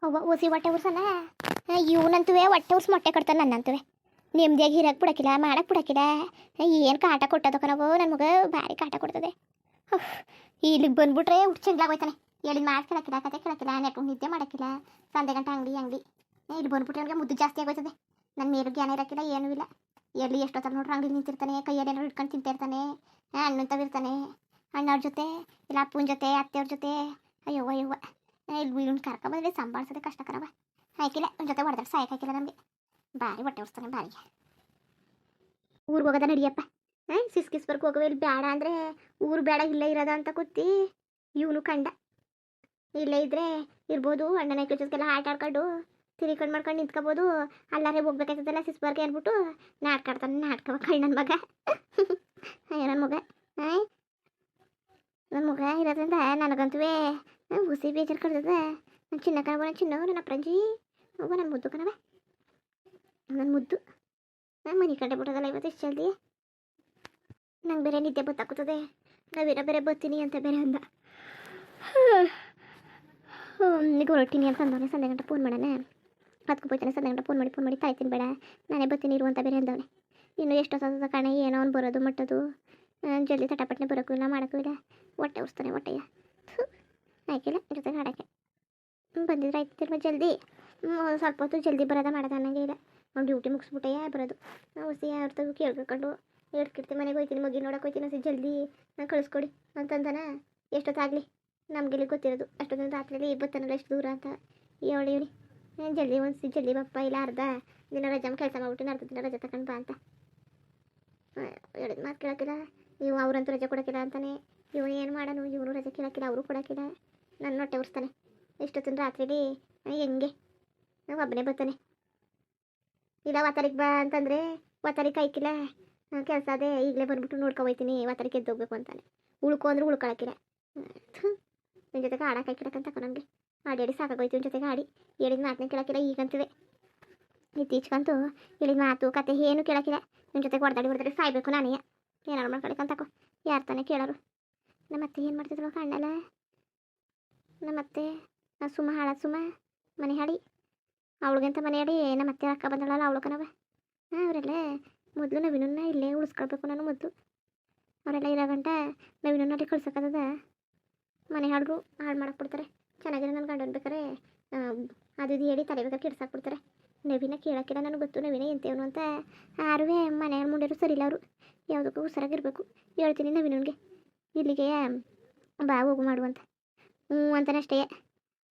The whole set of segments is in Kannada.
ಅವ್ವ ಓಸಿ ಹೊಟ್ಟೆ ಉರ್ಸಲ್ಲ. ಇವನಂತುವೆ ಹೊಟ್ಟೆ ಉರ್ಸ್ ಮೊಟ್ಟೆ ಕಟ್ತಾನೆ ನನ್ನಂತುವೆ. ನೆಮ್ಮದಿಯಾಗಿ ಇರಕ್ಕೆ ಬಿಡಕ್ಕಿಲ್ಲ, ಮಾಡಕ್ಕೆ ಬಿಡಕ್ಕಿಲ್ಲ. ಏನು ಕಾಟ ಕೊಟ್ಟದಕ್ಕ ನಾವು ನನ್ನ ಮಗ ಭಾರಿ ಕಾಟ ಕೊಡ್ತದೆ. ಇಲ್ಲಿಗೆ ಬಂದ್ಬಿಟ್ರೆ ಹುಟ್ಟು ಚೆಂಗ್ಲಾಗೋಯ್ತಾನೆ. ಹೇಳಿದ ಮಾತು ಕೇಳಕ್ಕಿಲ್ಲ, ಕತೆ ಕೇಳಕ್ಕಿಲ್ಲ, ನೆಟ್ಕೊಂಡು ನಿದ್ದೆ ಮಾಡೋಕ್ಕಿಲ್ಲ. ಸಂಜೆ ಗಂಟೆ ಅಂಗಡಿ ಇಲ್ಲಿ ಬಂದ್ಬಿಟ್ರೆ ನನಗೆ ಮುದ್ದು ಜಾಸ್ತಿ ಆಗೋಯ್ತದೆ. ನನ್ನ ಮೇಲೂ ಜ್ಞಾನ ಇರೋಕ್ಕಿಲ್ಲ, ಏನೂ ಇಲ್ಲ. ಎಲ್ಲಿ ಎಷ್ಟೊತ್ತಲ್ಲಿ ನೋಡ್ರೆ ಅಂಗಡಿ ನಿಂತಿರ್ತಾನೆ, ಕೈಯಲ್ಲಿ ಏನಾದ್ರು ಇಟ್ಕೊಂಡು ತಿಂತಿರ್ತಾನೆ. ಅಣ್ಣಂತವಿರ್ತಾನೆ, ಅಣ್ಣವ್ರ ಜೊತೆ ಇಲ್ಲ ಅಪ್ಪನ ಜೊತೆ ಅತ್ತೆಯವ್ರ ಜೊತೆ. ಅಯ್ಯವ್ವ ಅಯ್ಯವ್ವ, ಇಲ್ಲಿ ಬೀಳನ್ನು ಕರ್ಕೊಂಬಂದ್ರೆ ಸಂಭಾಳಿಸೋದೆ ಕಷ್ಟ ಕಣವ. ಹಾಕಿಲ್ಲ ಒಂದು ಜೊತೆ ಹೊಡೆದ್ರೆ ಸಾಯಕ್ಕೆ ಹಾಕಿಲ್ಲ ನಮಗೆ. ಭಾರಿ ಹೊಟ್ಟೆ ಉಡ್ಸ್ತಾನೆ ಭಾರಿ. ಊರಿಗೆ ಹೋಗೋದ ನಡಿಯಪ್ಪ. ಸಿಸ್ಕಿಸ್ಬರ್ಗ್ ಹೋಗುವ, ಇಲ್ಲಿ ಬೇಡ ಅಂದರೆ ಊರು ಬೇಡ ಇಲ್ಲೇ ಇರೋದ ಅಂತ ಕೂತಿ ಇವನು ಕಂಡ. ಇಲ್ಲೇ ಇದ್ರೆ ಇರ್ಬೋದು, ಅಣ್ಣನ ಜೊತೆಗೆಲ್ಲ ಆಟ ಆಡ್ಕೊಂಡು ತಿರಿಕೊಂಡು ಮಾಡ್ಕೊಂಡು ನಿಂತ್ಕೋಬೋದು. ಅಲ್ಲಾರೆ ಹೋಗ್ಬೇಕಾಯ್ತದಲ್ಲ ಸಿಸ್ಬರ್ಗೆ ಅಂದ್ಬಿಟ್ಟು ನಾಟಕ ಆಡ್ತಾನೆ. ನಾಟಕವ ಕಳ್ ನನ್ನ ಮಗ. ಅಯ್ಯೋ ನನ್ನ ಮಗ, ನನ್ನ ಮಗ ಇರೋದ್ರಿಂದ ನನಗಂತೂ ಹುಸಿ ಬೇಜಾರು ಕಡ್ದದ. ನನ್ನ ಚಿನ್ನ ಕಣವ, ನನ್ನ ಚಿನ್ನ, ನನ್ನ ಅಪ್ರಂಜಿ ಹೋಗೋ, ನನ್ನ ಮುದ್ದು ಕಣವ, ನನ್ನ ಮುದ್ದು. ನಾನು ಮನೆ ಕಡೆ ಬಿಡೋದಲ್ಲ ಇವತ್ತು ಇಷ್ಟು ಜಲ್ದಿ. ನಂಗೆ ಬೇರೆ ನಿದ್ದೆ ಗೊತ್ತಾಗ್ತದೆ. ನಾವೇನೋ ಬೇರೆ ಬರ್ತೀನಿ ಅಂತ ಬೇರೆ ಅಂದ. ಈಗ ಹೊರಟಿನಿ ಅಂತ ಅಂದವನೆ. ಸಂಜೆ ಗಂಟೆ ಫೋನ್ ಮಾಡೋಣ, ಹತ್ಕೊ ಹೋಗ್ತಾನೆ. ಸಂಜೆ ಗಂಟೆ ಫೋನ್ ಮಾಡಿ ತಾಯ್ತೀನಿ ಬೇಡ, ನಾನೇ ಬರ್ತೀನಿ ಇರು ಅಂತ ಬೇರೆ ಅಂದವನೆ. ಇನ್ನು ಎಷ್ಟೊತ್ತದ ಕಾಣ ಏನೋ ಅವ್ನು ಬರೋದು ಮಟ್ಟದು. ಜಲ್ದಿ ತಟಪಟ್ಟನೆ ಬರೋಕ್ಕೂ ಇಲ್ಲ, ಮಾಡೋಕ್ಕೂ ಇಲ್ಲ. ಹೊಟ್ಟೆ ಉರ್ಸ್ತಾನೆ ಹೊಟ್ಟೆಯ. ಆಯ್ಕಿಲ್ಲ ಜೊತೆಗೆ ಆಡೋಕ್ಕೆ ಬಂದಿದ್ರೆ ಆಯ್ತಿಲ್ವ ಜಲ್ದಿ. ಸ್ವಲ್ಪ ಹೊತ್ತು ಜಲ್ದಿ ಬರೋದ ಮಾಡೋದು ಅನ್ನಂಗೆ ಇಲ್ಲ. ಅವ್ನು ಡ್ಯೂಟಿ ಮುಗಿಸ್ಬಿಟ್ಟೆ ಬರೋದು. ಹುಸಿ ಅವ್ರ ತಗೋ ಕೇಳ್ಕೊಂಡು ಹೇಳ್ಕಿರ್ತೀವಿ. ಮನೆಗೆ ಹೋಗ್ತೀನಿ, ಮಗಿ ನೋಡೋಕೆ ಹೋಗ್ತೀನಿ, ಹೊಸಿ ಜಲ್ದಿ ನಾನು ಕಳಿಸ್ಕೊಡಿ ಅಂತಂದಾನ. ಎಷ್ಟೊತ್ತಾಗಲಿ ನಮಗೆಲ್ಲಿ ಗೊತ್ತಿರೋದು. ಅಷ್ಟೊಂದು ರಾತ್ರಿಯಲ್ಲಿ ಬರ್ತಾನಲ್ಲ ಎಷ್ಟು ದೂರ ಅಂತ ಹೇಳಿ ಜಲ್ದಿ ಒಂದು ಜಲ್ದಿ ಬಪ್ಪ, ಇಲ್ಲ ಅರ್ಧ ದಿನ ರಜೆ ಕೆಲಸ ಮಾಡ್ಬಿಟ್ಟು ಅರ್ಧ ದಿನ ರಜೆ ತಗೊಂಡು ಬಾ ಅಂತ ಹೇಳಿದ ಮಾತು ಕೇಳೋಕ್ಕಿಲ್ಲ. ನೀವು ಅವ್ರಂತೂ ರಜೆ ಕೊಡೋಕ್ಕಿಲ್ಲ ಅಂತಾನೆ. ಇವನು ಏನು ಮಾಡೋನು, ಇವನು ರಜೆ ಕೇಳೋಕ್ಕಿಲ್ಲ, ಅವರು ಕೊಡೋಕ್ಕಿಲ್ಲ. ನನ್ನ ಹೊಟ್ಟೆ ಉರ್ಸ್ತಾನೆ. ಇಷ್ಟೊತ್ತಿನ ರಾತ್ರಿಲಿ ಹೆಂಗೆ ನಾವು ಒಬ್ಬನೇ ಬರ್ತಾನೆ. ಇಲ್ಲ ವಾತಾರಿಗೆ ಬಾ ಅಂತಂದರೆ ವಾತಾರಿಗೆ ಕಾಯ್ಕಿಲ್ಲ, ಕೆಲಸ ಅದೇ ಈಗಲೇ ಬಂದ್ಬಿಟ್ಟು ನೋಡ್ಕೊ ಹೋಗ್ತೀನಿ, ವಾತಾರಿಗೆ ಎದ್ದೋಗ್ಬೇಕು ಅಂತಾನೆ. ಉಳ್ಕೊ ಅಂದ್ರೆ ಉಳ್ಕೊಳಕ್ಕಿಲ್ಲ. ನಿನ್ನ ಜೊತೆಗೆ ಆಡಕ್ಕೆ ಹಾಕಿಡಕ್ಕಂತ ನನಗೆ ಆಡಿ ಸಾಕಾಗೋಯ್ತು. ನಿನ್ನ ಜೊತೆಗೆ ಆಡಿ ಹೇಳಿದ ಮಾತನ್ನ ಕೇಳೋಕ್ಕಿಲ್ಲ. ಈಗಂತೂ ಇತ್ತೀಚೆಗಂತೂ ಹೇಳಿದ ಮಾತು ಕತೆ ಏನು ಕೇಳೋಕ್ಕಿಲ್ಲ. ನಿನ್ನ ಜೊತೆಗೆ ಹೊಡೆದಾಡಿ ಸಾಯ್ಬೇಕು ನಾನೇ. ಏನಾರು ಮಾಡ್ಕೊಳಕ್ಕಂತಕೋ, ಯಾರು ತಾನೇ ಕೇಳೋರು. ನಮ್ಮತ್ತೆ ಏನು ಮಾಡ್ತಿದ್ರು ಕಣ್ಣಲ್ಲ. ನಮ್ಮತ್ತೆ ಸುಮ್ಮ ಸುಮ್ಮ ಮನೆ ಹಾಡಿ ಅವಳಿಗೆಂತ ಮನೆ ಹಾಡಿ ನಮ್ಮತ್ತೆ ಅಕ್ಕ ಬಂದಳಲ್ಲ ಅವಳು ಕಣವ. ಅವರೆಲ್ಲ ಮೊದಲು ನವೀನನ್ನ ಇಲ್ಲೇ ಉಳಿಸ್ಕೊಳ್ಬೇಕು. ನಾನು ಮೊದಲು ಅವರೆಲ್ಲ ಇರೋ ಗಂಟ ನವೀನಲ್ಲಿ ಕಳ್ಸೋಕ್ಕದ. ಮನೆ ಹಾಡ್ರು ಹಾಳು ಮಾಡಕ್ಬಿಡ್ತಾರೆ. ಚೆನ್ನಾಗಿರೋ ನನ್ನ ಗಂಡ ಅನ್ಬೇಕಾರೆ ಅದು ಇದು ಹೇಳಿ ತಲೆ ಬೇಕಾದ್ರೆ ಕೆಡ್ಸಾಕ್ಬಿಡ್ತಾರೆ. ನವೀನ ಕೇಳೋಕ್ಕಿಲ್ಲ, ನನಗೆ ಗೊತ್ತು ನವೀನ ಎಂತೇವನು ಅಂತ. ಯಾರುವೇ ಮನೆ ಮುಂಡೆರು ಸರಿ ಇಲ್ಲ ಅವರು. ಯಾವುದಕ್ಕೂ ಹುಷಾರಾಗಿರ್ಬೇಕು. ಹೇಳ್ತೀನಿ ನವೀನನ್ಗೆ ಇಲ್ಲಿಗೆ ಬಾ ಹೋಗು ಮಾಡುವಂತ. ಅಂತಾನೆ ಅಷ್ಟೇ.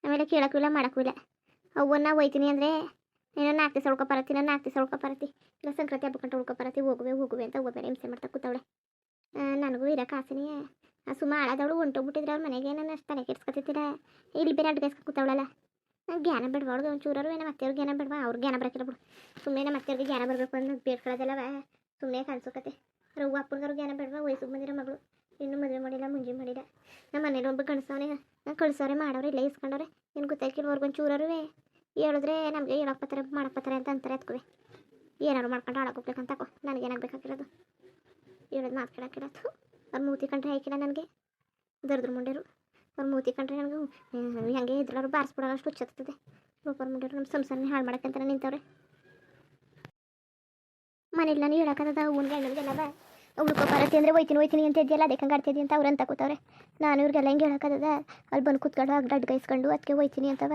ಆಮೇಲೆ ಕೇಳೋಕ್ಕೂ ಇಲ್ಲ ಮಾಡೋಕ್ಕೂ ಇಲ್ಲ. ಅವನ್ನ ಹೋಯ್ತೀನಿ ಅಂದರೆ ಏನೋ 4 ದಿವಸ ಉಳ್ಕೊಬರತ್ತಿ, ನಾನು 4 ದಿವಸ ಉಳ್ಕೊಬರತ್ತಿ, ಇಲ್ಲ ಸಂಕ್ರಾಂತಿ ಹಬ್ಬಕ್ಕಂಟ ಉಳ್ಕೊಬರತ್ತಿ, ಹೋಗುವೆ ಅಂತ ಒಬ್ಬ ಬೇರೆ ಹಿಂಸೆ ಮಾಡ್ತಾ ಕೂತವಳೆ. ನನಗೂ ಇರೋಕೆ ಆಸೆನೇ. ಸುಮ್ಮ ಹಾಳಾದವಳು ಹೊಂಟೋಗ್ಬಿಟ್ಟಿದ್ರೆ ಅವ್ರ ಮನೆಗೆ ನಾನು ಅಷ್ಟು ತಲೆ ಕೆಡ್ಸ್ಕೊತಿದ್ದೀರ. ಇಲ್ಲಿ ಬೇರೆ ಅಡ್ಗೆಸ್ಕೊ ಕೂತವಳಲ್ಲ. ಜ್ಞಾನ ಬೇಡವಾ ಅವ್ಳಿಗೆ ಒಂಚೂರರು? ಏನೋ ಮತ್ತೆಯವ್ರಿಗೆ ಜ್ಞಾನ ಬೇಡವಾ? ಅವ್ರಿಗೆ ಜ್ಞಾನ ಬರೋಕ್ಕಿಲ್ಲ ಬಿಡು. ಸುಮ್ಮನೆ ಮತ್ತೆಯವ್ರಿಗೆ ಜ್ಞಾನ ಬರಬೇಕು ಅನ್ನೋದು ಬೇಡ್ಕೊಳ್ಳೋದಲ್ಲವ. ಸುಮ್ಮನೆ ಕನ್ಸೋಕತ್ತೆ. ರವ್ವ ಅಪ್ಪನಿಗವ್ರು ಜ್ಞಾನ ಬೇಡವಾ? ವಯಸ್ಸಿಗೆ ಬಂದಿರೋ ಮಗಳು, ಇನ್ನೂ ಮದುವೆ ಮಾಡಿಲ್ಲ, ಮುಂಜಿ ಮಾಡಿಲ್ಲ. ನಮ್ಮ ಮನೇಲಿ ಒಬ್ಬ ಗಣಸವನೇ, ಕಳ್ಸೋರೆ ಮಾಡೋರೆ ಇಲ್ಲ ಇಸ್ಕೊಂಡವ್ರೆ. ಏನು ಗೊತ್ತಾಯ್ಕಿಲ್ಲ ಅವ್ರಿಗೊಂಚೂರರು ಹೇಳಿದ್ರೆ ನಮಗೆ ಹೇಳೋಕೆ ಬರ್ತಾರೆ, ಮಾಡಕ್ಕೆ ಬರ್ತಾರೆ ಅಂತ ಅಂತಾರೆ. ಅದಕ್ಕೂ ಏನಾರು ಮಾಡ್ಕೊಂಡು ಆಡೋಕೆ ಹೋಗ್ಬೇಕಂತಕೋ. ನನಗೇನಾಗಬೇಕಾಗಿರೋದು? ಹೇಳೋದು ಮಾತು ಕೇಳೋಕ್ಕಿರೋದು. ಅವ್ರು ಮೂತಿ ಕಂಡ್ರೆ ಹಾಕಿಲ್ಲ ನನಗೆ. ದರ್ದ್ರ ಮುಂಡೆರು ಅವ್ರು ಮೂತಿ ಕಂಡ್ರೆ ನನಗೂ ಹಂಗೆ ಇದ್ರವ್ರು ಬಾರಿಸ್ಬಿಡೋಣ ಅಷ್ಟು ಹುಚ್ಚತ್ತದೆ. ರೂಪರ್ ಮುಂಡೆರು ನಮ್ಮ ಸಂಸಾರನೇ ಹಾಳು ಮಾಡೋಕ್ಕಂತ ನಿಂತವ್ರೆ. ಮನೇಲಿ ನಾನು ಹೇಳೋಕ್ಕದ ಅವ್ನಿಗೆ ಅಣ್ಣನಿಗೆಲ್ಲವ ಉಳ್ಕೊಬರತ್ತಿ ಅಂದರೆ ಹೋಯ್ತೀನಿ ಅಂತ ಇದೆಯಲ್ಲ, ಅದಕ್ಕೆ ಹಂಗೆ ಆಡ್ತಿದ್ದಿ ಅಂತ ಅವ್ರು ಅಂತ ಕೂತವ್ರೆ. ನಾನು ಇವ್ರಿಗೆಲ್ಲ ಹಿಂಗೆ ಹೇಳೋಕ್ಕದ. ಅಲ್ಲಿ ಬಂದು ಕೂತ್ಕೊಂಡು ಅಡ್ಗೈಸ್ಕೊಂಡು ಅದಕ್ಕೆ ಹೋಯ್ತೀನಿ ಅಂತವ.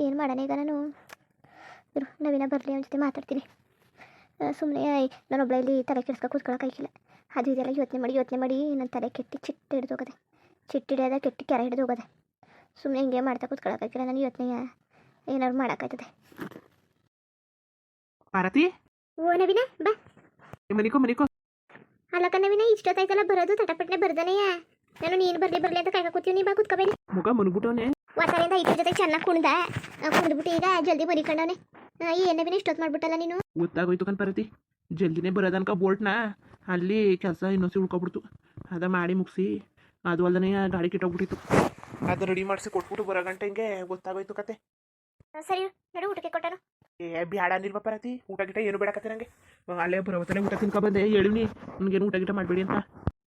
ಏನು ಮಾಡೋಣ ಈಗ ನಾನು? ಇರು ನವೀನ ಬರಲಿ, ಅವನ ಜೊತೆ ಮಾತಾಡ್ತೀನಿ. ಸುಮ್ಮನೆ ನಾನೊಬ್ಬಳ ಇಲ್ಲಿ ತಲೆ ಕೆಡ್ಸ್ಕೊ ಕೂತ್ಕೊಳ್ಳೋಕ್ಕಾಗಿಲ್ಲ. ಅದು ಇದೆಲ್ಲ ಯೋಚನೆ ಮಾಡಿ ನನ್ನ ತಲೆ ಕೆಟ್ಟಿ ಚಿಟ್ಟು ಹಿಡಿದು ಹೋಗೋದೆ. ಚಿಟ್ಟು ಹಿಡಿಯೋದ ಕೆಟ್ಟಿ ಕೆರೆ ಹಿಡಿದು ಹೋಗೋದೆ. ಸುಮ್ಮನೆ ಹಿಂಗೆ ಮಾಡ್ತಾ ಕೂತ್ಕೊಳ್ಳೋಕ್ಕಾಗಿಲ್ಲ. ನಾನು ಯೋಚನೆ ಏನಾದ್ರು ಮಾಡೋಕ್ಕಾಯ್ತದೆ. ಪಾರ್ವತಿ, ಓ ನವೀನ ಬಾ. ಮನಿಕೋ ಅಲ್ಲಕ್ಕ ನವೀನ, ಇಷ್ಟೊತ್ತಾಯ್ತಲ್ಲ ಬರೋದು, ತಟಪಟ್ಟನೆ ಬರ್ದಾನೆಯಾ? ನಾನು ನೀನು ಬರಲಿ ಅಂತ ಕಾಯ್ಕ ಕೂತೀವಿ. ನೀ ಬಾ ಕೂತ್ಕೋಬೇಡಿ. ಮುಖ ಮುನ್ಬಿಟ್ಟವನೆ. ವಾತಾರಿಂದ ಇದ್ರ ಜೊತೆ ಚೆನ್ನಾಗಿ ಕುಣಿದ್ಬಿಟ್ಟು ಈಗ ಜಲ್ದಿ ಮರಿಕೊಂಡವನೆ. ಏನು ನವೀನ ಇಷ್ಟೊತ್ತು ಮಾಡ್ಬಿಟ್ಟಲ್ಲ ನೀನು? ಗೊತ್ತಾಗೋಯ್ತು ಕಣ್ ಪಾರ್ವತಿ. ಜಲ್ದಿನೇ ಬರೋದನ್ಕ ಬೋಲ್ಟ್ನ ಅಲ್ಲಿ ಕೆಲಸ ಇನ್ನೊಸಿ ಉಳ್ಕೊಬಿಡ್ತು. ಅದ ಮಾಡಿ ಮುಗಿಸಿ ಅದು ಅಲ್ಲದೆ ಗಾಡಿ ಕೆಟ್ಟೋಗ್ಬಿಟ್ಟಿತ್ತು. ಅದು ರೆಡಿ ಮಾಡಿಸಿ ಕೊಟ್ಬಿಟ್ಟು ಬರೋ ಗಂಟೆ ಹಿಂಗೆ ಗೊತ್ತಾಗೋಯ್ತು ಕತೆ. ಸರಿ ನಡು ಊಟಕ್ಕೆ ಕೊಟ್ಟನು. ಬ್ಯಾಡ ನಿಲ್ವ ಪಾರ್ವತಿ, ಊಟ ಗಿಟ ಏನು ಬೇಡಕತ್ತೆ ನನಗೆ. ಅಲ್ಲೇ ಬರೋತಲೇ ಊಟ ತಿನ್ಕೊ ಬಂದೆ. ಹೇಳಿವ್ನಿ ನನಗೇನು ಊಟ ಗಿಟ ಮಾಡಬೇಡಿ ಅಂತ.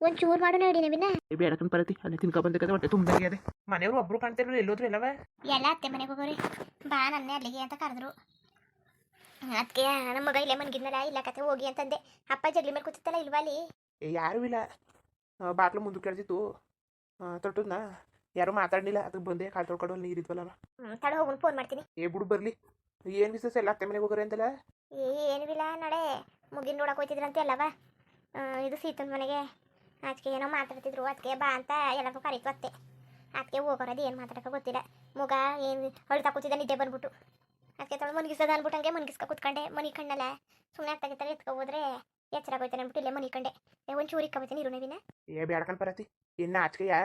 ಒಂಚೂರು ಮಾಡು ನೋಡಿ ನವೀನ. ಬೇಡಕನ್ ಪರತಿ ಅಲ್ಲೇ ತಿನ್ಕೊ ಬಂದಕ್ಕೆ ಹೊಟ್ಟೆ ತುಂಬ್ದಂಗೆ ಅದೇ. ಮನೆಯವರು ಒಬ್ರು ಕಾಣ್ತಿರ್ಲಿಲ್ಲ, ಎಲ್ಲೋದ್ರು ಎಲ್ಲವ? ಎಲ್ಲ ಅತ್ತೆ ಮನೆಗೆ ಹೋಗೋರಿ, ಬಾ ನನ್ನೇ ಅಲ್ಲಿಗೆ ಅಂತ ಕರೆದ್ರು. ಅದಕ್ಕೆ ನಮ್ಮ ಮಗ ಇಲ್ಲೇ ಮನ್ಗಿದ್ನಲ್ಲ, ಇಲ್ಲ ಕತೆ ಹೋಗಿ ಅಂತಂದೆ. ಅಪ್ಪ ಜಗ್ಲಿ ಮೇಲೆ ಕೂತಿತ್ತಲ್ಲ ಇಲ್ವಾ ಅಲ್ಲಿ? ಯಾರೂ ಇಲ್ಲ. ಬಾಗ್ಲು ಮುಂದೆ ಕೇಳ್ತಿತ್ತು, ತೊಟ್ಟದ್ನ ಯಾರು ಮಾತಾಡಲಿಲ್ಲ. ಅದಕ್ಕೆ ಬಂದೆ, ಕಾಲು ತೊಳ್ಕೊಂಡು ಅಲ್ಲಿ ನೀರಿದ್ವಲ್ಲ. ತಡ ಹೋಗೋಣ, ಫೋನ್ ಮಾಡ್ತೀನಿ. ಬಿಡು ಬರಲಿ. ಏನು ವಿಶೇಷ ಎಲ್ಲ ಅತ್ತೆ ಮನೆಗೆ ಹೋಗೋರೆ ಅಂತಲ್ಲ? ಏನಿಲ್ಲ, ನಡೆ ಮುಗಿನ ನೋಡಕ್ಕೆ ಹೋಗ್ತಿದ್ರಂತೆ ಅಲ್ಲವ. ಇದು ಸೀತನ ಮನೆಗೆ. ಅದಕ್ಕೆ ಏನೋ ಮಾತಾಡ್ತಿದ್ರು, ಅದಕ್ಕೆ ಬಾ ಅಂತ ಎಲ್ಲರೂ ಕರೀತು ಅತ್ತೆ. ಅದಕ್ಕೆ ಹೋಗೋರದು ಏನು ಮಾತಾಡೋಕೆ ಗೊತ್ತಿಲ್ಲ. ಮಗ ಏನು ಹೊಳ್ತಾ ಕೂತಿದ್ದ, ನಿದ್ದೆ ಬಂದ್ಬಿಟ್ಟು. ಅದಕ್ಕೆ ತೊಳೆ ಮನ್ಗಿಸೋದ ಅಂದ್ಬಿಟ್ಟು ಹಂಗೆ ಮನ್ಗಿಸ್ಕೊ ಕೂತ್ಕೊಂಡೆ. ಮನಿ ಕಣ್ಣಲ್ಲ ಸುಮ್ಮನೆ ಆಗ್ತಾಗಿತ್ತಾರೆ, ಎತ್ಕೊ ಹೋದ್ರೆ ಎಚ್ಚರಾಗೋಯ್ತಾನೆ ಅಂದ್ಬಿಟ್ಟು ಇಲ್ಲೇ ಮನಿ ಕಂಡೆ. ಒಂಚೂರು ಇಕ್ಕೊಬತ್ತೀನಿ ಇರು ನವೀನ. ಬೇಡಕನ್ ಪರತಿ, ಇನ್ನು ಆಚೆಗೆಯಾ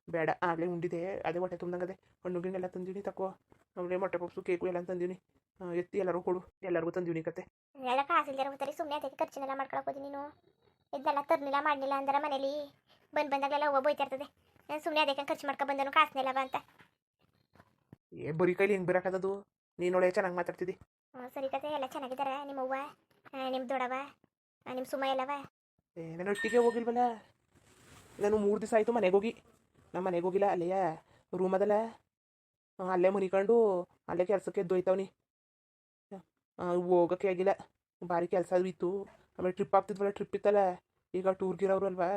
ಬೇಡ. ಆಗಲೇ ಉಂಡಿದೆ, ಅದೇ ಹೊಟ್ಟೆ ತುಂಬ್ದಂಗದೆ. ಹಣ್ಣು ಗಿಣ್ಣೆಲ್ಲ ತಂದೀನಿ, ತಕೋ. ಆಮೇಲೆ ಮೊಟ್ಟೆ ಪಪ್ಸು ಕೇಕು ಎಲ್ಲ ತಂದೀನಿ. ಎತ್ತಿ ಎಲ್ಲರೂ ಕೊಡು, ಎಲ್ಲರಿಗೂ ತಂದೀನಿ ಕತೆ. ಎಲ್ಲ ಕಾಸಿಲ್ದಿರ ಹೋಗ್ತಾರೆ, ಸುಮ್ಮನೆ ಅದಕ್ಕೆ ಖರ್ಚಿನೆಲ್ಲ ಮಾಡ್ಕೊಳಕ್ ಹೋದಿ ನೀನು. ಇದೆಲ್ಲ ತರ್ನಿಲ್ಲ ಮಾಡಲಿಲ್ಲ ಅಂದ್ರೆ ಮನೇಲಿ ಬಂದಾಗಲೆಲ್ಲ ಹೋಗಿ ಬೋಯ್ತಾ ಇರ್ತದೆ. ಸುಮ್ಮನೆ ಅದಕ್ಕೆ ಖರ್ಚು ಮಾಡ್ಕೊ ಬಂದನು ಕಾಸಿನೆಲ್ಲವ ಅಂತ. ಬರೀ ಕೈಲಿ ಹಿಂಗೆ ಬರೋಕ್ಕದು. ನೀನೊಳೆ ಚೆನ್ನಾಗಿ ಮಾತಾಡ್ತಿದ್ದಿ. ಸರಿ ಕತೆ, ಎಲ್ಲ ಚೆನ್ನಾಗಿದ್ದಾರೆ. ನಿಮ್ಮ ಅವ್ವ, ನಿಮ್ಮ ದೊಡವ, ನಿಮ್ಮ ಸುಮ ಎಲ್ಲವ? ನಾನು ಒಟ್ಟಿಗೆ ಹೋಗಿಲ್ವಲ್ಲ. ನಾನು 3 ದಿವಸ ಆಯಿತು ಮನೆಗೆ ಹೋಗಿ. ನಮ್ಮ ಮನೆಗೆ ಹೋಗಿಲ್ಲ, ಅಲ್ಲೆಯ ರೂಮ್ ಅದಲ್ಲ, ಅಲ್ಲೇ ಮುನಿಕೊಂಡು ಅಲ್ಲೇ ಕೆಲಸಕ್ಕೆ ಎದ್ದೋಯ್ತವನಿ. ಹೋಗೋಕ್ಕೆ ಆಗಿಲ್ಲ, ಭಾರಿ ಕೆಲಸ ಇತ್ತು. ಆಮೇಲೆ ಟ್ರಿಪ್ ಆಗ್ತಿದ್ವಲ್ಲ, ಟ್ರಿಪ್ ಇತ್ತಲ್ಲ, ಈಗ ಟೂರ್ಗಿರೋರು ಅಲ್ವಾ,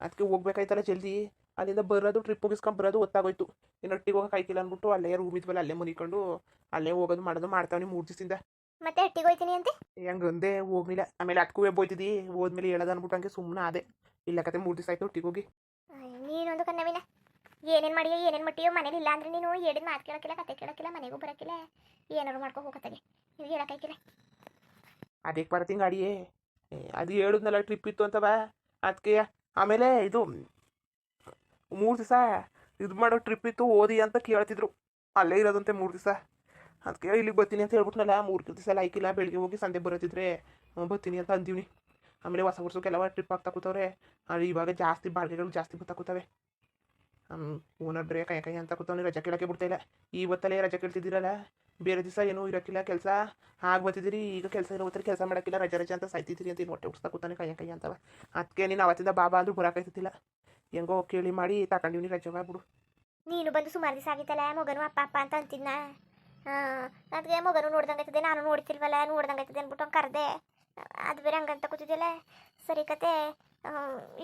ಅದಕ್ಕೆ ಹೋಗ್ಬೇಕಾಯ್ತಲ್ಲ ಜಲ್ದಿ. ಅಲ್ಲಿಂದ ಬರೋದು, ಟ್ರಿಪ್ ಮುಗಿಸ್ಕೊಂಡು ಬರೋದು ಹೊತ್ತಾಗೋಯ್ತು. ಇನ್ನು ಒಟ್ಟಿಗೆ ಹೋಗೋಕೆ ಆಯ್ತಿಲ್ಲ ಅಂದ್ಬಿಟ್ಟು ಅಲ್ಲೇ ರೂಮ್ ಇದ್ವಲ್ಲ, ಅಲ್ಲೇ ಮುನಿಕೊಂಡು ಅಲ್ಲೇ ಹೋಗೋದು ಮಾಡೋದು ಮಾಡ್ತಾವನಿ 3 ದಿವಸದಿಂದ. ಮತ್ತೆ ಒಟ್ಟಿಗೆ ಹೋಯ್ತೀನಿ ಅಂತೆ ಹಂಗಂದೆ ಹೋಗ್ಲಿಲ್ಲ. ಆಮೇಲೆ ಅದಕ್ಕೂ ಬೋಯ್ತಿದ್ದಿ, ಹೋದ್ಮೇಲೆ ಹೇಳೋದು ಅಂದ್ಬಿಟ್ಟು ಹಂಗೆ ಸುಮ್ಮನೆ ಅದೇ. ಇಲ್ಲ ಕತೆ 3 ದಿವಸ ಆಯ್ತು ಒಟ್ಟಿಗೆ ಹೋಗಿ. ನೀನೊಂದು ಕನ್ನವಿನ, ಏನೇನು ಮಾಡಿಯೋ ಏನೇನು ಮಟ್ಟಿಯೋ. ಮನೇಲಿ ಇಲ್ಲ ಅಂದ್ರೆ ನೀನು ಹೇಳಿದ ಮಾತು ಕೇಳೋಕ್ಕಿಲ್ಲ, ಕತೆ ಕೇಳೋಕ್ಕಿಲ್ಲ, ಮನೆಗೂ ಬರೋಕ್ಕಿಲ್ಲ, ಏನಾರು ಮಾಡ್ಕೊ ಹೋಗತ್ತಾಗೆ. ನೀವು ಹೇಳೋಕ್ಕಾಯ್ಕಿಲ್ಲ. ಅದಕ್ಕೆ ಬರ್ತೀನಿ ಗಾಡಿಯೇ. ಅದು ಹೇಳಿದ್ನಲ್ಲ ಟ್ರಿಪ್ ಇತ್ತು ಅಂತವ, ಅದಕ್ಕೆ. ಆಮೇಲೆ ಇದು 3 ದಿವಸ ಇದು ಮಾಡೋ ಟ್ರಿಪ್ ಇತ್ತು, ಓದಿ ಅಂತ ಕೇಳ್ತಿದ್ರು. ಅಲ್ಲೇ ಇರೋದಂತೆ 3 ದಿವಸ. ಅದಕ್ಕೆ ಇಲ್ಲಿಗೆ ಬರ್ತೀನಿ ಅಂತ ಹೇಳ್ಬಿಟ್ನಲ್ಲ. 3 ದಿವಸ ಎಲ್ಲ ಆಯ್ಕಿಲ್ಲ, ಬೆಳಿಗ್ಗೆ ಹೋಗಿ ಸಂಜೆ ಬರೋತಿದ್ರೆ ಬರ್ತೀನಿ ಅಂತ ಅಂದೀವಿ. ಆಮೇಲೆ ಹೊಸ ವರ್ಷಕ್ಕೆಲ್ಲ ಟ್ರಿಪ್ ಆಗ್ತಾ ಕೂತವ್ರೆ. ಇವಾಗ ಜಾಸ್ತಿ ಬಾಡಿಗೆಗಳು ಜಾಸ್ತಿ ಬರ್ತಾ ಕೂತವೆ. ಓನರ್ ಬೇರೆ ಕೈ ಅಂತ ಕೂತವನಿ, ರಜೆ ಕೇಳೋಕ್ಕೆ ಬಿಡ್ತಾಯಿಲ್ಲ. ಇವತ್ತಲ್ಲೇ ರಜೆ ಕೇಳ್ತಿದ್ದೀರಲ್ಲ, ಬೇರೆ ದಿವಸ ಏನೂ ಇರೋಕ್ಕಿಲ್ಲ ಕೆಲಸ. ಆಗ ಬರ್ತಿದ್ದೀರಿ, ಈಗ ಕೆಲಸ ಇರೋ ಹೋಗ್ತಾರೆ, ಕೆಲಸ ಮಾಡೋಕ್ಕಿಲ್ಲ, ರಜೆ ಅಂತ ಸಾಯ್ತಿದ್ದೀರಿ ಅಂತ ಹೊಟ್ಟೆ ಉಡ್ಸ್ತಾ ಕೂತಾನೆ ಕೈ ಅಂತವ. ಅದಕ್ಕೆ ನೀನು ಅವತ್ತಿಂದ ಬಾಬಾ ಅಂದ್ರೂ ಬರೋಕ್ಕಾಯ್ತಿಲ್ಲ. ಹೆಂಗೋ ಕೇಳಿ ಮಾಡಿ ತಗೊಂಡಿವ್ನಿ ರಜೆ ಬಿಡು. ನೀನು ಬಂದು ಸುಮಾರು ದಿವಸ ಆಗಿತ್ತಲ್ಲ, ಮಗನು ಅಪ್ಪ ಅಪ್ಪ ಅಂತ ಅಂತಿದ್ನ. ಅದಕ್ಕೆ ಮಗನು ನೋಡ್ದಂಗೆ ಆಯ್ತದೆ, ನಾನು ನೋಡ್ತಿಲ್ವಲ್ಲ, ನೋಡ್ದಂಗೆ ಆಯ್ತದೆ ಅಂದ್ಬಿಟ್ಟು ಹಂಗೆ ಕರೆದೆ. ಅದು ಬೇರೆ ಹಂಗಂತ ಕೂತಿದ್ದಿಲ್ಲ. ಸರಿ ಕತೆ,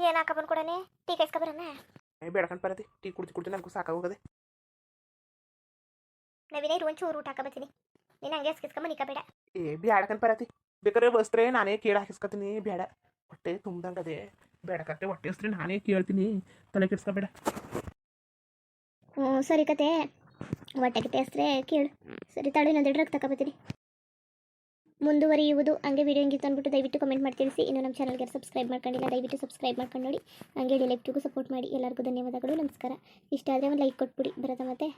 ಏನು ಹಾಕ ಬಂದು ಕೊಡನೆ, ಟೀ ಕಾಯಿಸ್ಕೊ ಬರೋಣ? ಬೇಡಕಂಡು ಬರತಿ, ಟೀ ಕುಡ್ದು ನನಗೂ ಸಾಕಾಗೋಗದೆ. ನವೀನ ಇರು, ಒಂಚೂರು ಊಟ ಹಾಕ ಬರ್ತೀನಿ. ನೀನು ಹಂಗೆ ಹಸ್ಕಿಸ್ಕೊಂಬ ನಿಕಬೇಡ. ಬೇಡಕಂಡು ಬರತಿ, ಬೇಕಾದ್ರೆ ಬಸ್ತ್ರೆ ನಾನೇ ಕೇಳಿ ಹಾಕಿಸ್ಕೊತೀನಿ. ಬೇಡ, ಹೊಟ್ಟೆ ತುಂಬ್ದಂಗದೆ. ಬೇಡಕತ್ತೆ ಹೊಟ್ಟೆ ಹಸ್ತ್ರಿ ನಾನೇ ಕೇಳ್ತೀನಿ, ತಲೆ ಕೆಡ್ಸ್ಕೊಬೇಡ. ಸರಿ ಕತೆ, ಹೊಟ್ಟೆ ಕಿಟ್ಟೆ ಹಸ್ರೆ ಕೇಳು. ಸರಿ ತಾಳು, ಇನ್ನೊಂದು ಡ್ರಗ್ ತಗೊಬತ್ತೀನಿ. ಮುಂದುವರಿಯುವುದು. ಹಂಗೆ ವಿಡಿಯೋ ಹಿಂಗಿತ್ತು ಅಂದ್ಬಿಟ್ಟು ದಯವಿಟ್ಟು ಕಮೆಂಟ್ ಮಾಡಿ ತಿಳಿಸಿ. ಇನ್ನು ನಮ್ಮ ಚಾನಲ್ಗೆ ಸಬ್ಸ್ಕ್ರೈಬ್ ಮಾಡ್ಕೊಂಡಿಲ್ಲ, ದಯವಿಟ್ಟು ಸಬ್ಸ್ಕ್ರೈಬ್ ಮಾಡ್ಕೊಂಡು ನೋಡಿ. ಹಂಗೆ ಡಿಲೆಕ್ಟಿಗೂ ಸಪೋರ್ಟ್ ಮಾಡಿ. ಎಲ್ಲರಿಗೂ ಧನ್ಯವಾದಗಳು, ನಮಸ್ಕಾರ. ಇಷ್ಟ ಆದರೆ ಒಂದು ಲೈಕ್ ಕೊಟ್ಬಿಡಿ. ಬರೋದ ಮತ್ತೆ.